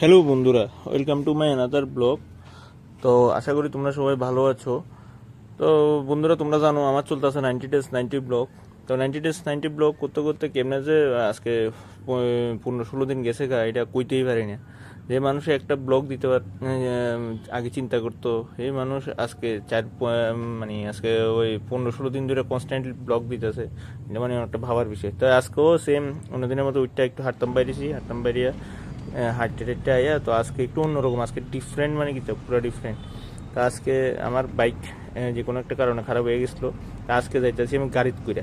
Hello বন্ধুরা, welcome to my another blog. তো আশা করি তোমরা সবাই ভালো আছো। তো বন্ধুরা, তোমরা জানো আমার চলতেছে 90 ডেজ 90 ব্লগ। তো 90 ডেজ 90 ব্লগ করতে করতে কেমনে যে আজকে 15-16 দিন গেছে গা, এটা কইতেই পারি না। যে মানুষ একটা ব্লগ দিতে আগে চিন্তা করতো, এই মানুষ আজকে মানে আজকে ওই 15-16 দিন ধরে কনস্ট্যান্টলি ব্লগ দিতেছে। এটা মানে একটা ভাবার বিষয়। তো আজকেও সেম অন্যদিনের মতো ওইটা একটু হাঁটতাম বাইরিয়া হাঁটতে টাইটে আইয়া। তো আজকে একটু অন্যরকম, আজকে ডিফারেন্ট, মানে কি পুরো ডিফারেন্ট। তো আজকে আমার বাইক যে কোনো একটা কারণে খারাপ হয়ে গেছিলো। তা আজকে যাইতেছি আমি গাড়িতে করে।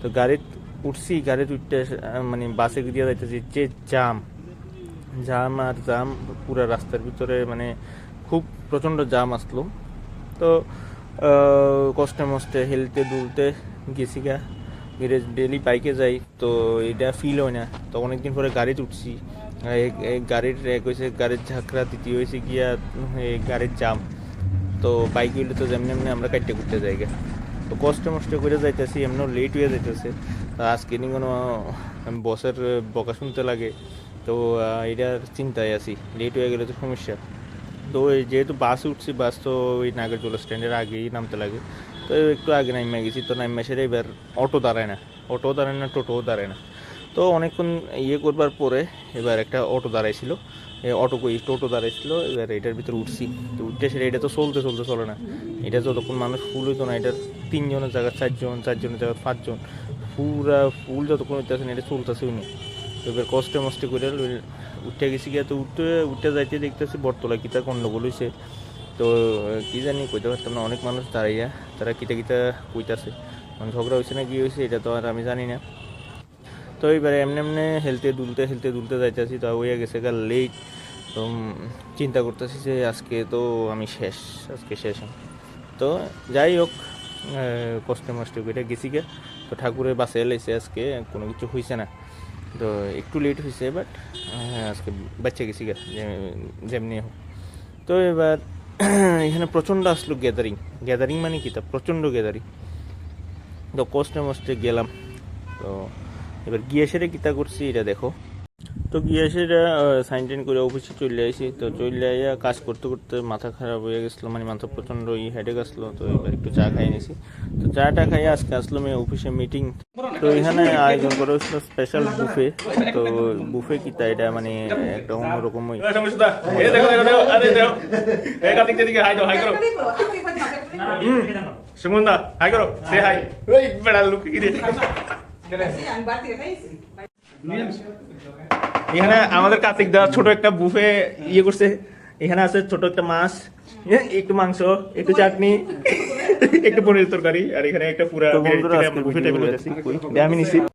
তো গাড়িতে উঠছি, গাড়িতে উঠতে মানে বাসে দিয়ে যাইতেছি, যে জাম জাম আর জাম পুরো রাস্তার ভিতরে, মানে খুব প্রচণ্ড জাম আসলো। তো কষ্টে মষ্টে হেলতে দুলতে গেছি গা। ডেলি বাইকে যাই, তো এটা ফিল হয় না। তো অনেকদিন পরে গাড়িতে উঠছি। গাড়ির এক হয়েছে গাড়ির ঝাঁকড়া, দ্বিতীয় হয়েছে গিয়া গাড়ির জাম। তো বাইক হইলে তো যেমনি এমনি আমরা কাটতে করতে যাই গে। তো কষ্টে মষ্টে করে যাইতেছি, এমনও লেট হয়ে যাইতেছে। তা আজকে নি কোনো বসের বকা শুনতে লাগে। তো এটার চিন্তায় আছি, লেট হয়ে গেলে তো সমস্যা। তো ওই যেহেতু বাসে উঠছি, বাস তো ওই নাগরজোলা স্ট্যান্ডের আগেই নামতে লাগে। তো একটু আগে নাইমে গেছি। তো নাইমে সেরে এবার অটো দাঁড়ায় না, টোটোও দাঁড়ায় না। তো অনেকক্ষণ ইয়ে করবার পরে এবার একটা অটো দাঁড়াইছিল, টোটো দাঁড়াইছিল। এবার এটার ভিতরে উঠছি। তো উঠতে সেরে এটা তো চলতে চলতে চলে না। এটা যতক্ষণ মানুষ ফুল হইতো না, এটার 3 জনের জায়গায় 4 জন, 4 জনের জায়গায় 5 জন, পুরা ফুল যতক্ষণ হইতেছে না, এটা চলতেছে উনি। তো এবার কষ্টে মষ্টে করে উঠে গেছি গিয়া। তো উঠতে যাইতে দেখতেছি বটতলা কিতা গন্ডগোল হয়েছে। তো কি জানি কইতে পারতাম না, অনেক মানুষ দাঁড়াইয়া তারা কিতা কিতা কইতাছে, মানে ঝগড়া হয়েছে না কি হয়েছে এটা তো আর আমি জানি না। তো এবারে এমনি হেলতে দুলতে যাইতেছি। তো হইয়া গেছে গা লেট। তো চিন্তা করতেছি যে আজকে শেষ আমি। তো যাই হোক, কষ্টে মষ্টে করে গেছি গে। তো ঠাকুরের বাসে এলাইছে, আজকে কোনো কিছু হয়েছে না। তো একটু লেট হয়েছে, বাট আজকে বাচ্চা গেছি গা যেমনি হোক। তো এবার এখানে প্রচণ্ড আসলো গ্যাদারিং মানে কি তা প্রচণ্ড গ্যাদারিং। তো কষ্টে মষ্টে গেলাম। তো এবার গিয়ে সেরে কিতা করছি এটা দেখো। তো গিয়ে সেটা সাইন টাইন করে অফিসে চলে আসি। তো চলে আইয়া কাজ করতে করতে মাথা খারাপ হয়ে গেছিলো, মানে মাথা প্রচণ্ড হেডেক আসলো। তো এবার একটু চা খাই নিয়েছি। তো চাটা খাইয়ে আজকে আসলাম এই অফিসে মিটিং। তো এখানে আয়োজন করা হয়েছিল স্পেশাল বুফে। তো বুফে কিতা এটা মানে একটা অন্যরকমই। সুমনদা হাই করো, সে হাই। ওই বেড়া লুক কি রে। এখানে আমাদের কার্তিক দা ছোট একটা বুফে ইয়ে করছে। এখানে আছে ছোট একটা মাছ, একটু মাংস, একটু চাটনি, একটু পনির তরকারি, আর এখানে একটা পুরা বুফে টাইপের আমি নিছি।